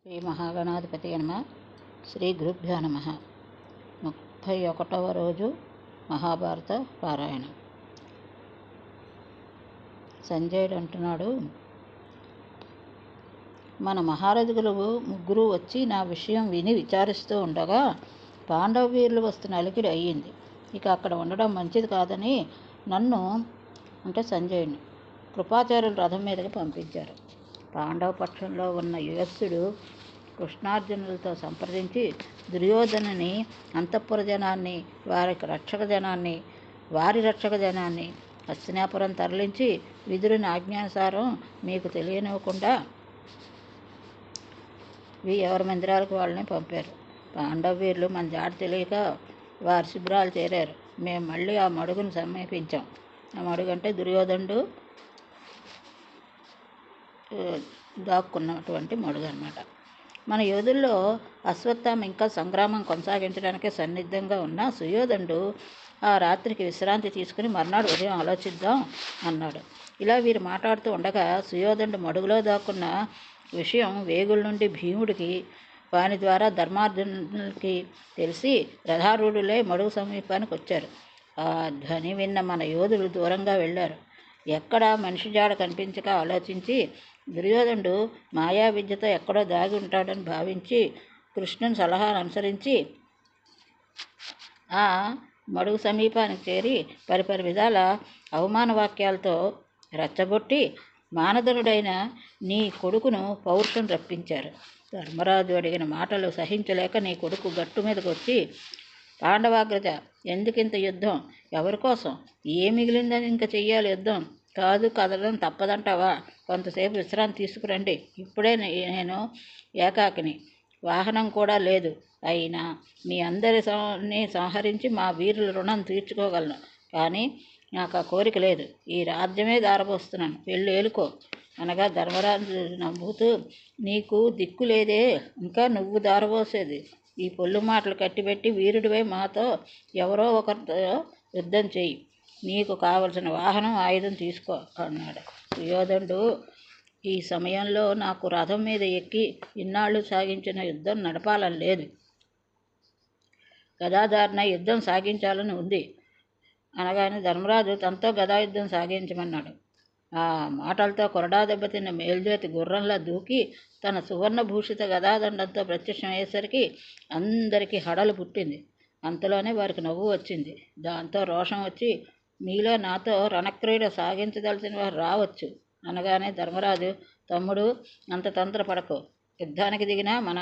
శ్రీ మహాగణాధిపతి నమః. శ్రీ గురుభ్యో నమః. 31వ రోజు మహాభారత పారాయణం. సంజయుడు అంటున్నాడు, మన మహారథులు ముగ్గురు వచ్చి నా విషయం విని విచారిస్తూ ఉండగా పాండవ వీరులు వస్తున్న అలికిడి అయ్యింది. ఇక అక్కడ ఉండడం మంచిది కాదని నన్ను అంటే సంజయుడిని కృపాచార్యులు రథం మీదకి పంపించారు. పాండవ పక్షంలో ఉన్న యుయస్సుడు కృష్ణార్జునులతో సంప్రదించి దుర్యోధనుని అంతఃపుర జనాన్ని వారి రక్షక జనాన్ని హస్తినాపురం తరలించి విదురుని ఆజ్ఞానుసారం మీకు తెలియనివ్వకుండా ఎవరి మందిరాలకు వాళ్ళని పంపారు. పాండవ వీరులు మన జాడ తెలియక వారి శిబిరాలు చేరారు. మేము మళ్ళీ ఆ మడుగును సమీపించాం. ఆ మడుగు అంటే దుర్యోధనుడు దాక్కున్నటువంటి మడుగు అన్నమాట. మన యోధుల్లో అశ్వత్థామ ఇంకా సంగ్రామం కొనసాగించడానికి సన్నిద్ధంగా ఉన్న సుయోధనుడు ఆ రాత్రికి విశ్రాంతి తీసుకుని మర్నాడు ఉదయం ఆలోచిద్దాం అన్నాడు. ఇలా వీరు మాట్లాడుతూ ఉండగా సుయోధనుడు మడుగులో దాక్కున్న విషయం వేగుల నుండి భీముడికి, వాని ద్వారా ధర్మార్జునుడికి తెలిసి రథారూఢులై మడుగు సమీపానికి వచ్చారు. ఆ ధ్వని విన్న మన యోధులు దూరంగా వెళ్ళారు. ఎక్కడా మనిషి జాడ కనిపించక ఆలోచించి దుర్యోధనుడు మాయా విద్యతో ఎక్కడో దాగి ఉంటాడని భావించి కృష్ణుని సలహాను అనుసరించి ఆ మడుగు సమీపానికి చేరి పరిపరి విధాల అవమాన వాక్యాలతో రెచ్చగొట్టి మానధనుడైన నీ కొడుకును పౌరుషం రప్పించారు. ధర్మరాజు అడిగిన మాటలు సహించలేక నీ కొడుకు గట్టు మీదకి వచ్చి, పాండవాగ్రజ, ఎందుకింత యుద్ధం? ఎవరి కోసం? ఏ మిగిలిందని ఇంకా చెయ్యాలి యుద్ధం? కాదు, కదలడం తప్పదంటావా? కొంతసేపు విశ్రాంతి తీసుకురండి. ఇప్పుడే నేను ఏకాకిని, వాహనం కూడా లేదు. అయినా మీ అందరిని సంహరించి మా వీరుల రుణం తీర్చుకోగలను. కానీ నాకు ఆ కోరిక లేదు. ఈ రాజ్యమే దారపోస్తున్నాను. వెళ్ళి ఏలుకో అనగా ధర్మరాజు నవ్వుతూ, నీకు దిక్కు లేదే, ఇంకా నువ్వు దారపోసేది? ఈ పొల్లు మాటలు కట్టిపెట్టి వీరుడివై మాతో ఎవరో ఒకరితో యుద్ధం చెయ్యి. నీకు కావలసిన వాహనం, ఆయుధం తీసుకో అన్నాడు. సుయోధనుడు, ఈ సమయంలో నాకు రథం మీద ఎక్కి ఇన్నాళ్ళు సాగించిన యుద్ధం నడపాలని లేదు. గదాధారణ యుద్ధం సాగించాలని ఉంది అనగానే ధర్మరాజు తనతో గదాయుద్ధం సాగించమన్నాడు. ఆ మాటలతో కొరడా దెబ్బతిన్న మేల్జేతి గుర్రంలా దూకి తన సువర్ణభూషిత గదాదండంతో ప్రత్యక్షమయ్యేసరికి అందరికీ హడలు పుట్టింది. అంతలోనే వారికి నవ్వు వచ్చింది. దాంతో రోషం వచ్చి, మీలో నాతో రణక్రీడ సాగించదలసిన వారు రావచ్చు అనగానే ధర్మరాజు, తమ్ముడు, అంత తంత్రపడకు. యుద్ధానికి దిగినా మన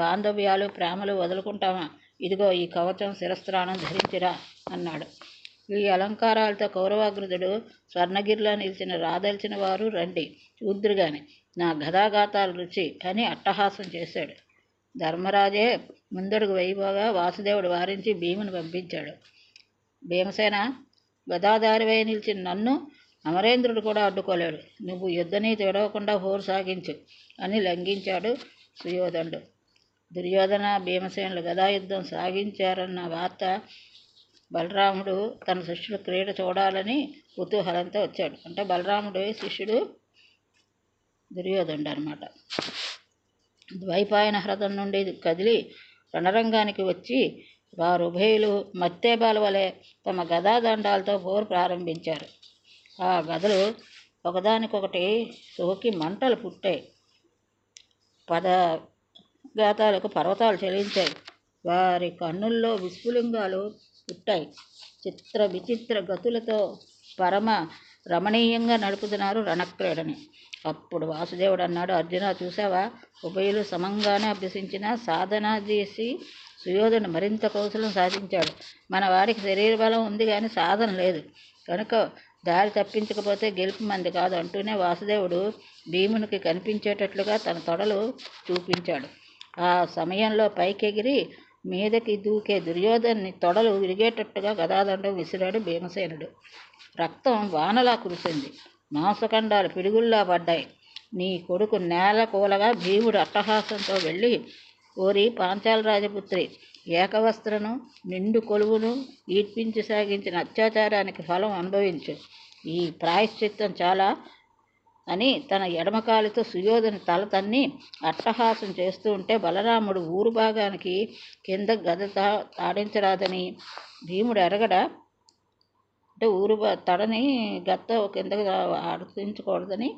బాంధవ్యాలు ప్రేమలు వదులుకుంటామా? ఇదిగో ఈ కవచం, శిరస్త్రాణం ధరించిరా అన్నాడు. ఈ అలంకారాలతో కౌరవాగ్రదుడు స్వర్ణగిరిలో నిలిచిన రాదలిచిన వారు రండి, చూద్దురుగాని నా గదాఘాతాల రుచి అని అట్టహాసం చేశాడు. ధర్మరాజే ముందడుగు వేయబోగా వాసుదేవుడు వారించి భీముని పంపించాడు. భీమసేన, గదాధారివై నిలిచిన నన్ను అమరేంద్రుడు కూడా అడ్డుకోలేడు. నువ్వు యుద్ధనీతి విడవకుండా హోరు సాగించు అని లంఘించాడు సుయోధనుడు. దుర్యోధన భీమసేనులు గదాయుద్ధం సాగించారన్న వార్త బలరాముడు తన శిష్యుడు క్రీడ చూడాలని కుతూహలంతో వచ్చాడు. అంటే బలరాముడు శిష్యుడు దుర్యోధనుడు అనమాట. ద్వైపాయన హ్రదం నుండి కదిలి రణరంగానికి వచ్చి వారు ఉభయులు మత్తేబాల వలె తమ గదాదండాలతో పోరు ప్రారంభించారు. ఆ గదలు ఒకదానికొకటి సోకి మంటలు పుట్టాయి. పదఘాతాలకు పర్వతాలు చలించాయి. వారి కన్నుల్లో విస్ఫులింగాలు పుట్టాయి. చిత్ర విచిత్ర గతులతో పరమ రమణీయంగా నడుపుతున్నారు రణక్రీడని. అప్పుడు వాసుదేవుడు అన్నాడు, అర్జున, చూసావా, ఉభయులు సమంగానే అభ్యసించిన సాధన చేసి సుయోధనుడు మరింత కౌశలం సాధించాడు. మన వాడికి శరీర బలం ఉంది కానీ సాధన లేదు కనుక దారి తప్పించకపోతే గెలుపు మంది కాదు అంటూనే వాసుదేవుడు భీమునికి కనిపించేటట్లుగా తన తొడలు చూపించాడు. ఆ సమయంలో పైకెగిరి మీదకి దూకే దుర్యోధన్ని తొడలు విరిగేటట్టుగా గదాదండం విసిరాడు భీమసేనుడు. రక్తం వానలా కురిసింది. మాంసఖండాలు పిడుగుల్లా పడ్డాయి. నీ కొడుకు నేల కూలగా భీముడు అట్టహాసంతో వెళ్ళి, ఓరి పాంచాల రాజపుత్రి, ఏకవస్త్రను నిండు కొలువును ఈడ్పించి సాగించిన అత్యాచారానికి ఫలం అనుభవించు. ఈ ప్రాయశ్చిత్తం చాలా అని తన ఎడమకాలితో సుయోధని తల తన్ని అట్టహాసం చేస్తూ ఉంటే బలరాముడు ఊరు భాగానికి కింద గద తాడించరాదని భీముడు ఎరగడా అంటే ఊరు తడని గత్త కిందకి ఆడించకూడదని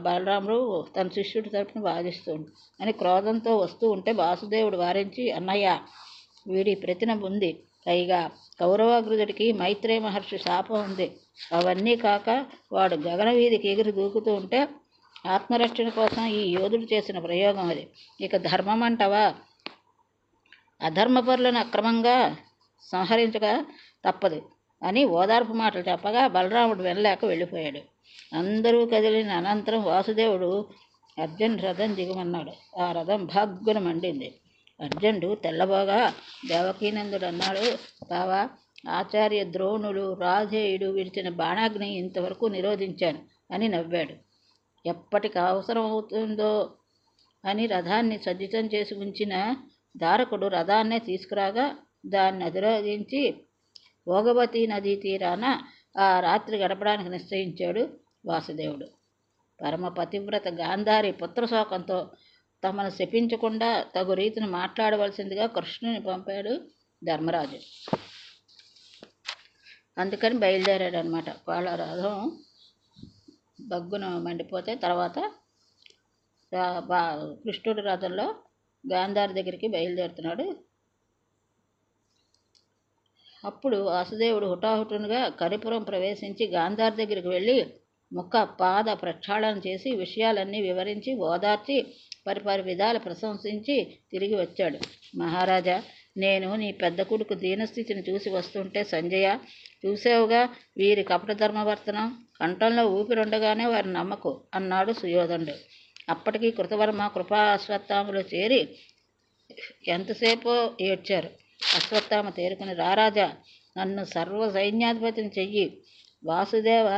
బలరాముడు తన శిష్యుడి తరపున వాదిస్తుంది అని క్రోధంతో వస్తూ ఉంటే వాసుదేవుడు వారించి, అన్నయ్య వీడి ప్రతిన ఉంది, పైగా కౌరవాగ్రజుడికి మైత్రేయ మహర్షి శాపం ఉంది, అవన్నీ కాక వాడు గగన వీధికి ఎగిరి దూకుతూ ఉంటే ఆత్మరక్షణ కోసం ఈ యోధుడు చేసిన ప్రయోగం అది. ఇక ధర్మం అంటావా? అధర్మపరులను అక్రమంగా సంహరించక తప్పదు అని ఓదార్పు మాటలు చెప్పగా బలరాముడు వెళ్ళలేక వెళ్ళిపోయాడు. అందరూ కదిలిన అనంతరం వాసుదేవుడు అర్జున్ రథం దిగమన్నాడు. ఆ రథం భగ్గున మండింది. అర్జునుడు తెల్లబోగా దేవకీనందుడు అన్నాడు, బావా, ఆచార్య ద్రోణుడు రాధేయుడు విడిచిన బాణాగ్ని ఇంతవరకు నిరోధించాను అని నవ్వాడు. ఎప్పటికి అవసరం అవుతుందో అని రథాన్ని సజ్జితం చేసి ఉంచిన దారకుడు రథాన్నే తీసుకురాగా దాన్ని అధిరోహించి భోగవతి నదీ తీరాన ఆ రాత్రి గడపడానికి నిశ్చయించాడు వాసుదేవుడు. పరమ పతివ్రత గాంధారి పుత్రశోకంతో తమను శపించకుండా తగు రీతిని మాట్లాడవలసిందిగా కృష్ణుని పంపాడు ధర్మరాజు. అందుకని బయలుదేరాడు అనమాట. వాళ్ళ రథం బగ్గున మండిపోతే తర్వాత కృష్ణుడి రథంలో గాంధారి దగ్గరికి బయలుదేరుతున్నాడు. అప్పుడు వాసుదేవుడు హుటాహుటునుగా కరిపురం ప్రవేశించి గాంధారి దగ్గరికి వెళ్ళి ముఖ పాద ప్రక్షాళన చేసి విషయాలన్నీ వివరించి ఓదార్చి పరిపరి విధాలు ప్రశంసించి తిరిగి వచ్చాడు. మహారాజా, నేను నీ పెద్ద కొడుకు దీనస్థితిని చూసి వస్తుంటే సంజయ, చూసావుగా వీరి కపట ధర్మవర్తనం, కంఠంలో ఊపిరుండగానే వారి నమ్మకు అన్నాడు సుయోధనుడు. అప్పటికీ కృతవర్మ కృపా అశ్వత్థామలో చేరి ఎంతసేపో ఏడ్చారు. అశ్వత్థామ తేరుకుని, రారాజా, నన్ను సర్వ సైన్యాధిపతిని చెయ్యి, వాసుదేవ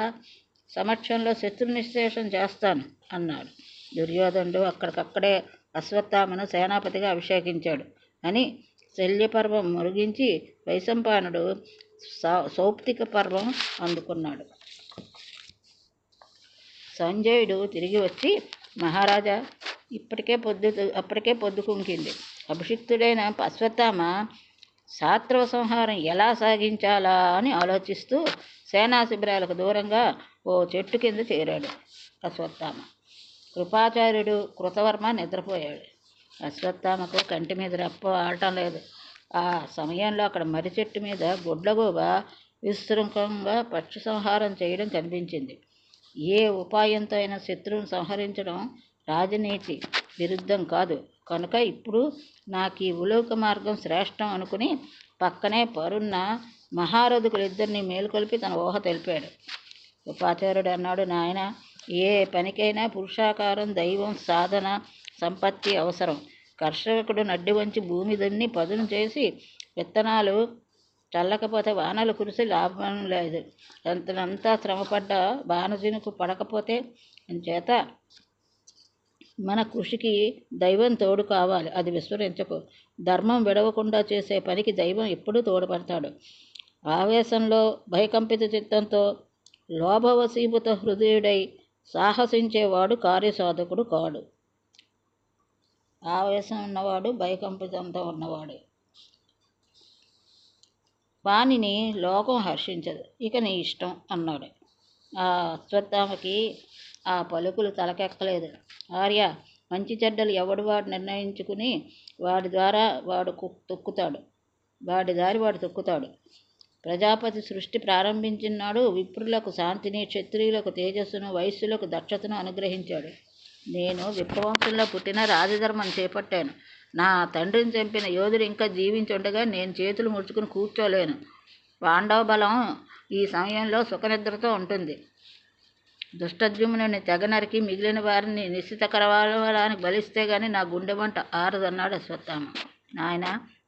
సమక్షంలో శత్రు నిశ్శేషం చేస్తాను అన్నాడు. దుర్యోధనుడు అక్కడికక్కడే అశ్వత్థామను సేనాపతిగా అభిషేకించాడు అని శల్యపర్వం మురిగించి వైశంపాయనుడు సౌప్తిక పర్వం అందుకున్నాడు. సంజయుడు తిరిగి వచ్చి, మహారాజా, అప్పటికే పొద్దుకుంకింది. అభిషిక్తుడైన అశ్వత్థామ శాత్రవ సంహారం ఎలా సాగించాలా అని ఆలోచిస్తూ సేనా శిబిరాలకు దూరంగా ఓ చెట్టు కింద చేరాడు. అశ్వత్థామ కృపాచార్యుడు కృతవర్మ నిద్రపోయాడు. అశ్వత్థామకు కంటి మీద రెప్ప ఆడటం లేదు. ఆ సమయంలో అక్కడ మర్రి చెట్టు మీద గుడ్లగూబ విస్తృతంగా పక్షి సంహారం చేయడం కనిపించింది. ఏ ఉపాయంతో అయినా శత్రువును సంహరించడం రాజనీతి విరుద్ధం కాదు కనుక ఇప్పుడు నాకు ఈ ఉలోక మార్గం శ్రేష్టం అనుకుని పక్కనే పరున్న మహారథుకులిద్దరినీ మేలుకొల్పి తన ఊహ తెలిపాడు. ఉపాచార్యుడు అన్నాడు, నాయన, ఏ పనికైనా పురుషాకారం, దైవం, సాధన, సంపత్తి అవసరం. కర్షకుడు నడ్డి వంచి భూమి దున్ని పదును చేసి విత్తనాలు చల్లకపోతే వానలు కురిసి లాభం లేదు. ఎంతనంతా శ్రమపడ్డ బాణజినుకు పడకపోతే అంచేత మన కృషికి దైవం తోడు కావాలి, అది విస్మరించకు. ధర్మం విడవకుండా చేసే పనికి దైవం ఎప్పుడూ తోడ్పడతాడు. ఆవేశంలో భయకంపిత చిత్తంతో లోభవశీభూత హృదయుడై సాహసించేవాడు కార్యసాధకుడు కాడు. ఆవేశం ఉన్నవాడు భయకంపితంతో ఉన్నవాడు. వానిని లోకం హర్షించదు. ఇక నీ ఇష్టం అన్నాడు. ఆ అశ్వత్థామకి ఆ పలుకులు తలకెక్కలేదు. ఆర్య, మంచి చెడ్డలు ఎవడు వాడు నిర్ణయించుకుని వాడి దారి వాడు తొక్కుతాడు. ప్రజాపతి సృష్టి ప్రారంభించినాడు విప్రులకు శాంతిని, క్షత్రియులకు తేజస్సును, వైశ్యులకు దక్షతను అనుగ్రహించాడు. నేను విప్రవంశంలో పుట్టిన రాజధర్మం చేపట్టాను. నా తండ్రిని చంపిన యోధుడు ఇంకా జీవించుండగా నేను చేతులు ముడుచుకుని కూర్చోలేను. పాండవ బలం ఈ సమయంలో సుఖనిద్రతో ఉంటుంది. దుష్టద్యుమ్నుని తెగ నరికి మిగిలిన వారిని నిశ్చిత కరవాలడానికి బలిస్తే గాని నా గుండె వంట ఆరదన్నాడు అశ్వత్థామ. నాయన,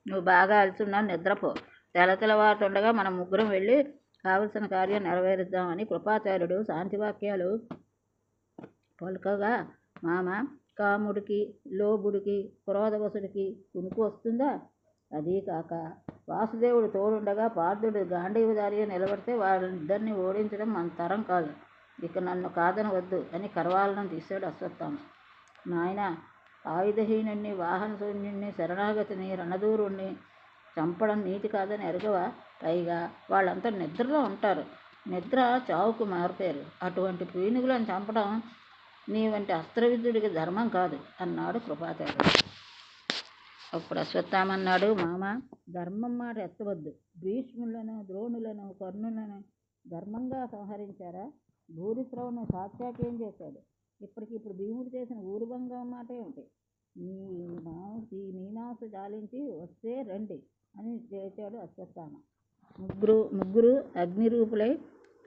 నువ్వు బాగా అలసున్నావు, నిద్రపో. తెలతెలవారుతుండగా మనం ముగ్గురం వెళ్ళి కావలసిన కార్యం నెరవేరుద్దామని కృపాచార్యుడు శాంతివాక్యాలు పలుకగా, మామ, కాముడికి, లోభుడికి, క్రోధవసుడికి కునుకు వస్తుందా? అదీ కాక వాసుదేవుడు తోడుండగా పార్థుడు గాంధీవదారిగా నిలబడితే వాళ్ళిద్దరిని ఓడించడం మన తరం కాదు. ఇక నన్ను కాదనవద్దు అని కరవాలనం తీశాడు అశ్వత్థామ. నాయన, ఆయుధహీనుణ్ణి, వాహనశూన్యుణ్ణి, శరణాగతిని, రణదూరుణ్ణి చంపడం నీతి కాదని ఎరగవా? పైగా వాళ్ళంతా నిద్రలో ఉంటారు. నిద్ర చావుకు మారిపోయారు. అటువంటి పీనుగులను చంపడం నీ వంటి అస్త్రవిద్యుడికి ధర్మం కాదు అన్నాడు కృపాచార్యుడు. అప్పుడు అశ్వత్థామ అన్నాడు, మామ, ధర్మం మాట ఎత్తవద్దు. భీష్ములను, ద్రోణులను, కర్ణులను ధర్మంగా సంహరించారా? భూరిశ్రవును సాత్యాకి ఏం చేశాడు? ఇప్పటికిప్పుడు భీముడు చేసిన ఊరుభంగం మాట ఏమిటి? ఈ మీనాసు జాలించి వస్తే రండి అని చేశాడు అశ్వత్థామ. ముగ్గురు అగ్నిరూపులై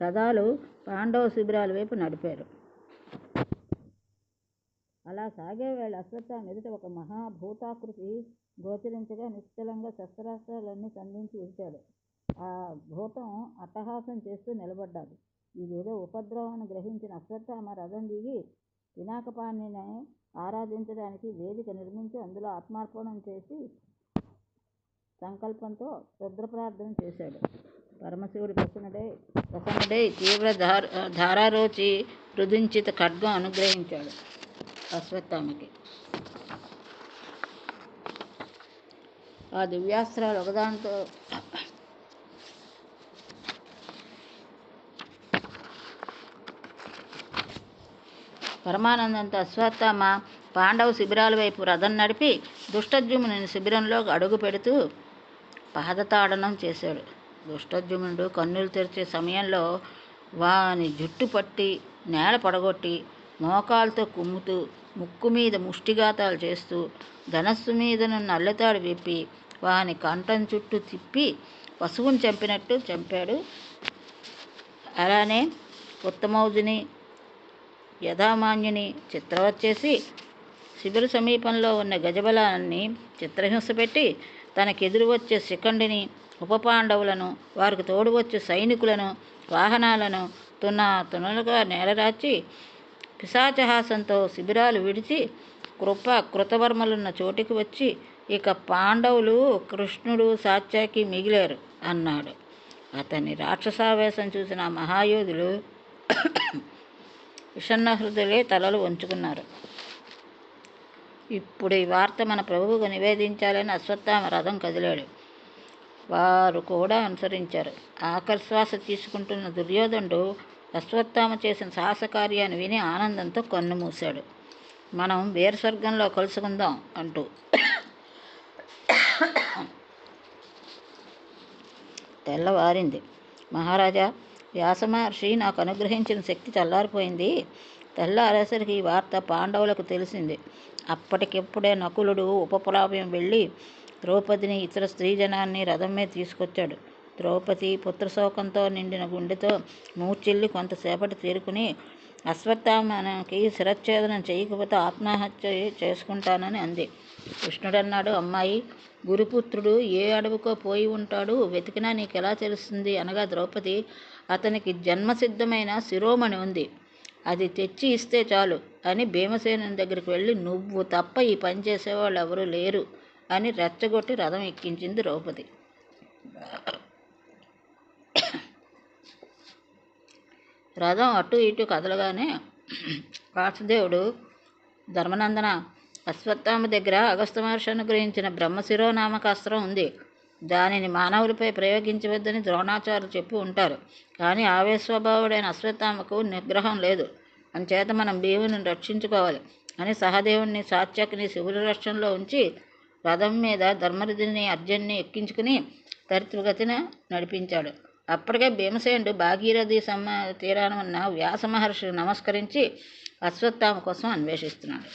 రథాలు పాండవ శిబిరాల వైపు నడిపారు. అలా సాగే వేళ అశ్వత్థామ ఎదుట ఒక మహాభూతాకృతి గోచరించగా నిశ్చలంగా శస్త్రాస్త్రాలన్నీ సంధించి ఉంచాడు. ఆ భూతం అట్టహాసం చేస్తూ నిలబడ్డాడు. ఇదేదో ఉపద్రవాన్ని గ్రహించిన అశ్వత్థామ రథం దిగి పినాకపాణిని ఆరాధించడానికి వేదిక నిర్మించి అందులో ఆత్మార్పణం చేసి సంకల్పంతో రుద్రప్రార్థన చేశాడు. పరమశివుడు ప్రసన్నుడై తీవ్ర ధారారోచి రుదించిత ఖడ్గం అనుగ్రహించాడు అశ్వత్థామకి. ఆ దివ్యాస్త్రాలు ఒకదానితో పరమానందంతో అశ్వత్థామ పాండవ శిబిరాల వైపు రథం నడిపి దుష్టద్యుమ్నుని శిబిరంలో అడుగు పెడుతూ పాదతాడనం చేశాడు. దుష్టద్యుమ్నుడు కన్నులు తెరిచే సమయంలో వాని జుట్టు పట్టి నేల పడగొట్టి మోకాలతో కుమ్ముతూ ముక్కు మీద ముష్టిఘాతాలు చేస్తూ ధనస్సు మీదనున్న అల్లెతాడు విప్పి వాని కంఠం చుట్టూ తిప్పి పశువుని చంపినట్టు చంపాడు. అలానే ఉత్తమౌజుని, యథామాన్యుని చిత్రవత్ చేసి శిబిర సమీపంలో ఉన్న గజబలాన్ని చిత్రహింస పెట్టి తనకెదురు వచ్చే శిఖండిని, ఉపపాండవులను, వారికి తోడు వచ్చే సైనికులను, వాహనాలను తునలుగా నేలరాచి పిశాచహాసంతో శిబిరాలు విడిచి కృతవర్మలున్న చోటికి వచ్చి ఇక పాండవులు, కృష్ణుడు, సాత్యకి మిగిలారు అన్నాడు. అతని రాక్షసావేశం చూసిన మహాయోధులు విషన్న హృదయులే తలలు వంచుకున్నారు. ఇప్పుడు ఈ వార్త మన ప్రభువుకు నివేదించాలని అశ్వత్థామ రథం కదిలాడు. వారు కూడా అనుసరించారు. ఆఖరి శ్వాస తీసుకుంటున్న దుర్యోధనుడు అశ్వత్థామ చేసిన సాహస కార్యాన్ని విని ఆనందంతో కన్నుమూశాడు. మనం వీరస్వర్గంలో కలుసుకుందాం అంటూ తెల్లవారింది. మహారాజా, వ్యాసమహర్షి నాకు అనుగ్రహించిన శక్తి చల్లారిపోయింది. తెల్లారేసరికి ఈ వార్త పాండవులకు తెలిసింది. అప్పటికిప్పుడే నకులుడు ఉపప్లావ్యం వెళ్ళి ద్రౌపదిని, ఇతర స్త్రీజనాన్ని రథం మీద తీసుకొచ్చాడు. ద్రౌపది పుత్రశోకంతో నిండిన గుండెతో మూర్చిల్లి కొంతసేపటి తేరుకుని అశ్వత్థామకి శిరచ్ఛేదనం చేయకపోతే ఆత్మహత్య చేసుకుంటానని అంది. కృష్ణుడన్నాడు, అమ్మాయి, గురుపుత్రుడు ఏ అడవికో పోయి ఉంటాడు, వెతికినా నీకెలా తెలుస్తుంది అనగా ద్రౌపది, అతనికి జన్మసిద్ధమైన శిరోమణి ఉంది, అది తెచ్చి ఇస్తే చాలు అని భీమసేనుని దగ్గరికి వెళ్ళి నువ్వు తప్ప ఈ పని చేసేవాళ్ళు ఎవరూ లేరు అని రెచ్చగొట్టి రథం ఎక్కించింది ద్రౌపది. రథం అటు ఇటు కదలగానే వాసుదేవుడు, ధర్మనందన, అశ్వత్థామ దగ్గర అగస్త్య మహర్షి అనుగ్రహించిన బ్రహ్మశిరోనామకాస్త్రం ఉంది. దానిని మానవులపై ప్రయోగించవద్దని ద్రోణాచార్యులు చెప్పి ఉంటారు. కానీ ఆవేశస్వభావుడైన అశ్వత్థామకు నిగ్రహం లేదు. అంచేత మనం భీముని రక్షించుకోవాలి అని సహదేవుని, సాత్యకిని శిబిర రక్షణలో ఉంచి రథం మీద ధర్మరథుని, అర్జున్ని ఎక్కించుకుని త్వరితగతిన నడిపించాడు. అప్పటికే భీమసేనుడు భాగీరథి తీరాన ఉన్న వ్యాస మహర్షికి నమస్కరించి అశ్వత్థామ కోసం అన్వేషిస్తున్నాడు.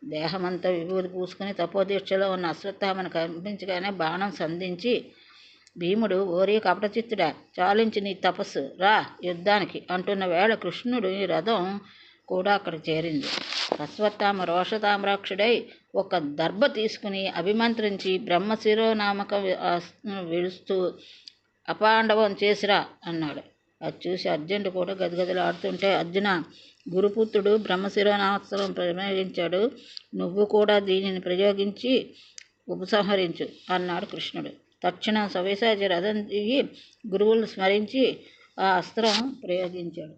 దేహమంతా విభూతి పూసుకుని తపోదీక్షలో ఉన్న అశ్వత్థామను కనిపించగానే బాణం సంధించి భీముడు, ఓరి కపటచిత్తుడా, చాలించి నీ తపస్సు, రా యుద్ధానికి అంటున్న వేళ కృష్ణుడి రథం కూడా అక్కడ చేరింది. అశ్వత్థామ రోషతామ్రాక్షుడై ఒక దర్భ తీసుకుని అభిమంత్రించి బ్రహ్మశిరోనామక విడుస్తూ అపాండవం చేసిరా అన్నాడు. అది చూసి అర్జునుడు కూడా గదగదలాడుతుంటే, అర్జున, గురుపుత్రుడు బ్రహ్మశిరోనాస్త్రం ప్రయోగించాడు, నువ్వు కూడా దీనిని ప్రయోగించి ఉపసంహరించు అన్నాడు కృష్ణుడు. తక్షణం సవ్యసాచి రథం దిగి గురువులను స్మరించి ఆ అస్త్రం ప్రయోగించాడు.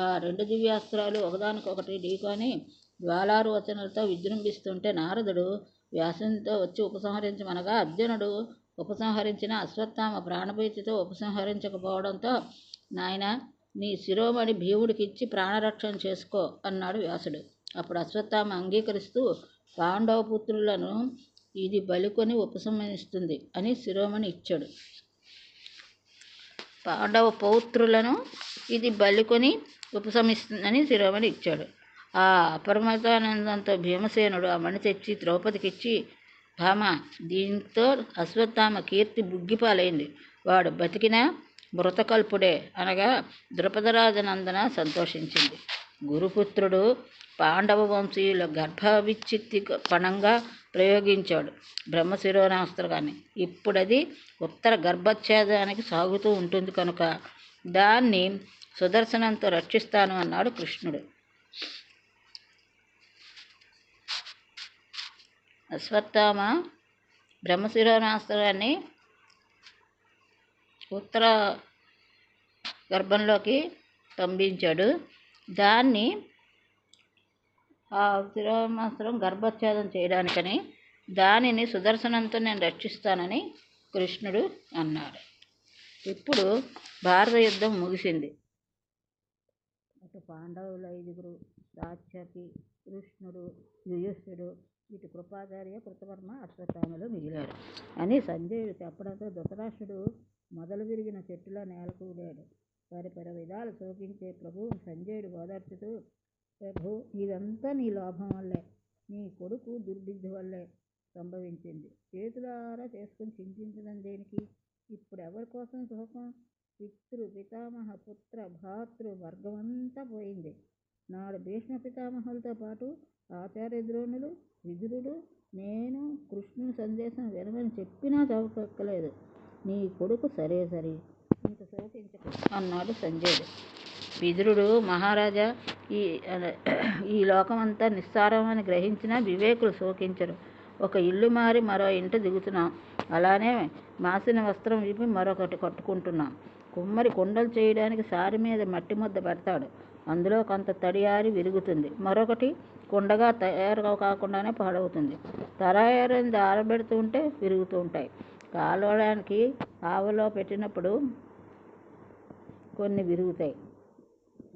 ఆ 2 దివ్యాస్త్రాలు ఒకదానికొకటి ఢీకొని జ్వాలారోచనలతో విజృంభిస్తుంటే నారదుడు వ్యాసునితో వచ్చి ఉపసంహరించమనగా అర్జునుడు ఉపసంహరించిన అశ్వత్థామ ప్రాణభీతితో ఉపసంహరించకపోవడంతో, నాయనా, నీ శిరోమణి భీముడికిచ్చి ప్రాణరక్షణ చేసుకో అన్నాడు వ్యాసుడు. అప్పుడు అశ్వత్థామ అంగీకరిస్తూ పాండవపుత్రులను ఇది బలికొని ఉపసంహరిస్తుంది అని శిరోమణి ఇచ్చాడు. పాండవ పౌత్రులను ఇది బలికొని ఉపశమిస్తుందని శిరోమణి ఇచ్చాడు. ఆ అపరిమితానందంతో భీమసేనుడు ఆ మణి తెచ్చి ద్రౌపదికిచ్చి, భామ, దీంతో అశ్వత్థామ కీర్తి బుగ్గిపాలైంది. వాడు బతికినా మృతకల్పుడే అనగా ద్రుపదరాజనందన సంతోషించింది. గురుపుత్రుడు పాండవ వంశీయుల గర్భవిచ్ఛిత్తి పణంగా ప్రయోగించాడు బ్రహ్మశిరోనాస్త్రాన్ని. ఇప్పుడది ఉత్తర గర్భఛేదానికి సాగుతూ ఉంటుంది కనుక దాన్ని సుదర్శనంతో రక్షిస్తాను అన్నాడు కృష్ణుడు. అశ్వత్థామ బ్రహ్మశిరోనాస్త్రాన్ని ఉత్తర గర్భంలోకి పంపించాడు. దాన్ని ఆ శిరోనాస్త్రం గర్భఛేదం చేయడానికని దానిని సుదర్శనంతో నేను రక్షిస్తానని కృష్ణుడు అన్నాడు. ఇప్పుడు భారత యుద్ధం ముగిసింది. అటు పాండవులు 5, సాత్యకి, కృష్ణుడు, యుయుత్సుడు, ఇటు కృపాచార్య, కృతవర్మ, అశ్వత్థామలు మిగిలారు అని సంజయుడు చెప్పడంతో ధృతరాష్ట్రుడు మొదలు విరిగిన చెట్టులో నేలకూలాడు. పరిపర విధాలు శోకించే ప్రభువు సంజయుడు ఓదార్చుతూ, ప్రభు, ఇదంతా నీ లోభం వల్లే, నీ కొడుకు దుర్బుద్ధి వల్లే సంభవించింది. చేతులారా చేసుకుని చింతించడం దేనికి? ఇప్పుడు ఎవరి కోసం శోకం? పితృ పితామహ పుత్ర భాతృ వర్గమంతా పోయింది. నాడు భీష్మ పితామహులతో పాటు ఆచార్య ద్రోణులు, విదురుడు, నేను కృష్ణుని సందేశం వినమని చెప్పినా చవకలేదు. నీ కొడుకు సరే ఇంత శోకించకు అన్నాడు సంజయుడు. విదురుడు, మహారాజా, ఈ లోకమంతా నిస్సారమని గ్రహించినా వివేకులు శోకించరు. ఒక ఇల్లు మారి మరో ఇంట దిగుతున్నాం. అలానే మాసిన వస్త్రం విప్పి మరొకటి కట్టుకుంటున్నాం. కుమ్మరి కుండలు చేయడానికి సారి మీద మట్టి ముద్ద పెడతాడు. అందులో కొంత తడియారి విరుగుతుంది. మరొకటి కుండగా తయారు కాకుండానే పాడవుతుంది. తయారైంది ఆరబెడుతూ ఉంటే విరుగుతూ ఉంటాయి. కాలవడానికి ఆవలో పెట్టినప్పుడు కొన్ని విరుగుతాయి,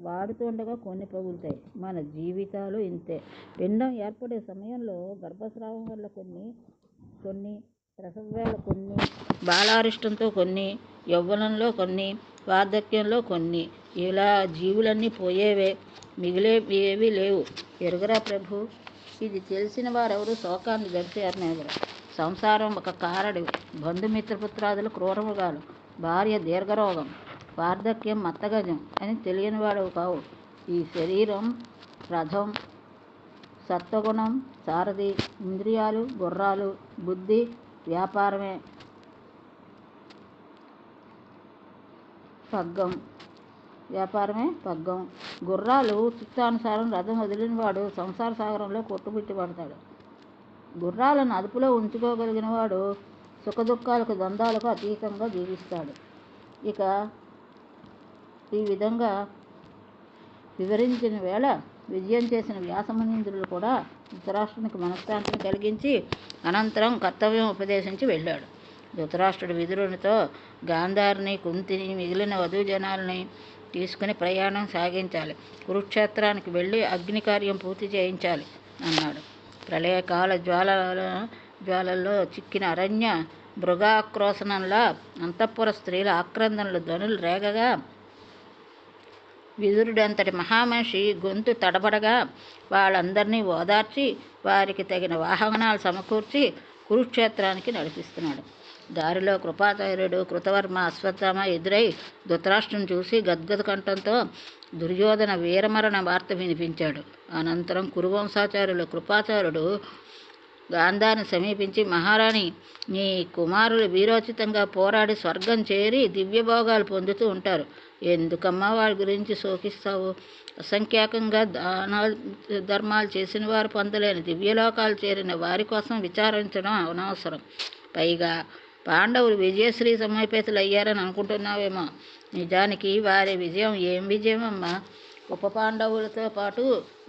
వాడుతుండగా కొన్ని పగులుతాయి. మన జీవితాలు ఇంతే. పిండం ఏర్పడే సమయంలో గర్భస్రావం వల్ల కొన్ని ప్రసవేళ కొన్ని, బాలారిష్టంతో కొన్ని, యవ్వనంలో కొన్ని, వార్ధక్యంలో కొన్ని, ఇలా జీవులన్నీ పోయేవే, మిగిలేవి ఏవీ లేవు. ఎరుగరా ప్రభు, ఇది తెలిసిన వారెవరు శోకాన్ని దరిచేరనేవరు. సంసారం ఒక కారడి, బంధుమిత్రపుత్రాదులు క్రూరముగాలు, భార్య దీర్ఘరోగం, వార్ధక్యం మత్తగజం అని తెలియని వాడవు కావు. ఈ శరీరం రథం, సత్వగుణం సారథి, ఇంద్రియాలు గుర్రాలు, బుద్ధి వ్యాపారమే పగ్గం. గుర్రాలు చిత్తానుసారం రథం వదిలినవాడు సంసార సాగరంలో కొట్టుబిట్టి పడతాడు. గుర్రాలను అదుపులో ఉంచుకోగలిగిన వాడు సుఖదుఖాలకు ద్వంద్వాలకు అతీతంగా జీవిస్తాడు. ఇక ఈ విధంగా వివరించిన వేళ విజయం చేసిన వ్యాసమునీంద్రులు కూడా ధృతరాష్ట్రునికి మనశ్శాంతిని కలిగించి అనంతరం కర్తవ్యం ఉపదేశించి వెళ్ళాడు. ధృతరాష్ట్రుడు విదురునితో, గాంధారిని, కుంతిని, మిగిలిన వధూజనాలని తీసుకుని ప్రయాణం సాగించాలి. కురుక్షేత్రానికి వెళ్ళి అగ్ని కార్యం పూర్తి చేయించాలి అన్నాడు. ప్రళయకాల జ్వాలల్లో చిక్కిన అరణ్య మృగాక్రోశనంలా అంతఃపుర స్త్రీల ఆక్రందనలు ధ్వనులు రేగగా విదురుడంతటి మహామనిషి గొంతు తడబడగా వాళ్ళందరినీ ఓదార్చి వారికి తగిన వాహనాలు సమకూర్చి కురుక్షేత్రానికి నడిపిస్తున్నాడు. దారిలో కృపాచార్యుడు, కృతవర్మ, అశ్వత్థామ ఎదురై ధృతరాష్ట్రుని చూసి గద్గద కంఠంతో దుర్యోధన వీరమరణ వార్త వినిపించాడు. అనంతరం కురువంశాచార్యులు కృపాచార్యుడు గాంధారిని సమీపించి, మహారాణి, నీ కుమారులు వీరోచితంగా పోరాడి స్వర్గం చేరి దివ్యభోగాలు పొందుతూ ఉంటారు. ఎందుకమ్మా వారి గురించి శోకిస్తావు? అసంఖ్యాకంగా దానాలు ధర్మాలు చేసిన వారు పొందలేని దివ్యలోకాలు చేరిన వారి కోసం విచారించడం అనవసరం. పైగా పాండవులు విజయశ్రీ సమర్పితులు అయ్యారని అనుకుంటున్నావేమో. నిజానికి వారి విజయం ఏం విజయం అమ్మా? ఉప పాండవులతో పాటు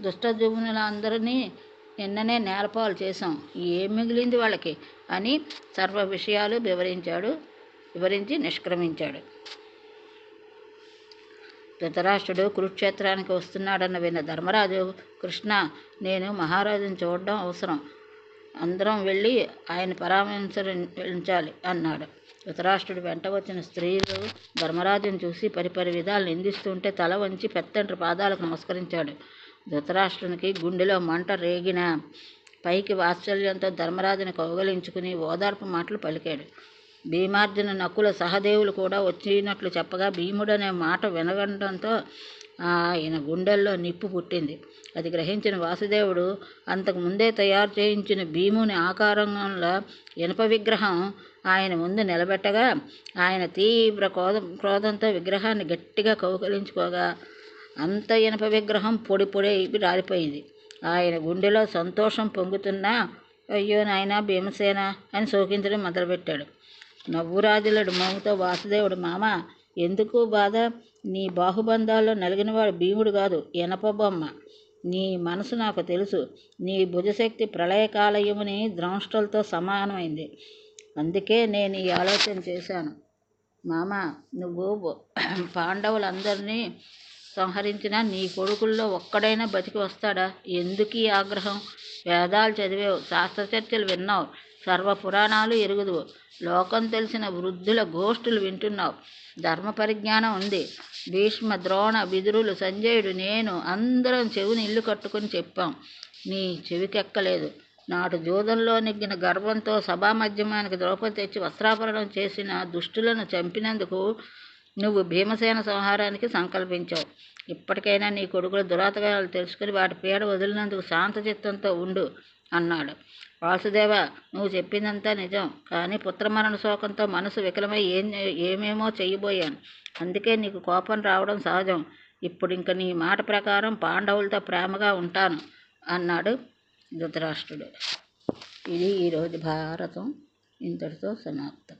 దుష్టజుమ్నులందరినీ నిన్ననే నేలపాలు చేశాం, ఏం మిగిలింది వాళ్ళకి అని సర్వ విషయాలు వివరించి నిష్క్రమించాడు. ధృతరాష్ట్రుడు కురుక్షేత్రానికి వస్తున్నాడన్న విన్న ధర్మరాజు, కృష్ణ, నేను మహారాజుని చూడడం అవసరం, అందరం వెళ్ళి ఆయన పరామర్శించాలి అన్నాడు. ధృతరాష్ట్రుడు వెంట వచ్చిన స్త్రీలు ధర్మరాజును చూసి పరిపరి విధాలు నిందిస్తుంటే తల వంచి పెత్తండ్రి పాదాలకు నమస్కరించాడు. ధృతరాష్ట్రునికి గుండెలో మంట రేగిన పైకి వాత్సల్యంతో ధర్మరాజుని కౌగలించుకుని ఓదార్పు మాటలు పలికాడు. భీమార్జున, నకుల, సహదేవులు కూడా వచ్చినట్లు చెప్పగా భీముడనే మాట వినగడంతో ఆయన గుండెల్లో నిప్పు పుట్టింది. అది గ్రహించిన వాసుదేవుడు అంతకు ముందే తయారు చేయించిన భీముని ఆకారంలో ఇనుప విగ్రహం ఆయన ముందు నిలబెట్టగా ఆయన తీవ్ర క్రోధంతో విగ్రహాన్ని గట్టిగా కౌగలించుకోగా అంత ఇనుప విగ్రహం పొడి పొడి రాలిపోయింది. ఆయన గుండెలో సంతోషం పొంగుతున్నా, అయ్యో నాయనా భీమసేన అని శోకించడం మొదలుపెట్టాడు. నవ్వురాజులడు మోముతో వాసుదేవుడు, మామ ఎందుకు బాధ, నీ బాహుబంధాల్లో నలిగినవాడు భీముడు కాదు, ఇనప బొమ్మ. నీ మనసు నాకు తెలుసు. నీ భుజశక్తి ప్రళయకాలయముని ద్రాంష్టలతో సమానమైంది. అందుకే నేను ఈ ఆలోచన చేశాను. మామ, నువ్వు పాండవులందరినీ సంహరించిన నీ కొడుకుల్లో ఒక్కడైనా బతికి వస్తాడా? ఎందుకు ఈ ఆగ్రహం? వేదాలు చదివావు, శాస్త్రచర్చలు విన్నావు, సర్వ పురాణాలు ఎరుగుదువు, లోకం తెలిసిన వృద్ధుల గోష్ఠులు వింటున్నావు, ధర్మ పరిజ్ఞానం ఉంది. భీష్మ, ద్రోణ, విదురులు, సంజయుడు, నేను అందరం చెవిని ఇల్లు కట్టుకుని చెప్పాం, నీ చెవికెక్కలేదు. నాటు జూదంలో నెగ్గిన గర్వంతో సభామధ్యమానికి ద్రౌపది తెచ్చి వస్త్రాపరణం చేసిన దుష్టులను చంపినందుకు నువ్వు భీమసేన సంహారానికి సంకల్పించావు. ఇప్పటికైనా నీ కొడుకుల దురాతగాలు తెలుసుకుని వాటి పీడ వదిలినందుకు శాంతచిత్తంతో ఉండు అన్నాడు. వాసుదేవ, నువ్వు చెప్పిందంతా నిజం, కానీ పుత్రమరణ శోకంతో మనసు వికలమై ఏమేమో చెయ్యబోయాను. అందుకే నీకు కోపం రావడం సహజం. ఇప్పుడు ఇంక నీ మాట ప్రకారం పాండవులతో ప్రేమగా ఉంటాను అన్నాడు ధృతరాష్ట్రుడు. ఇది ఈరోజు భారతం ఇంతటితో సమాప్తం.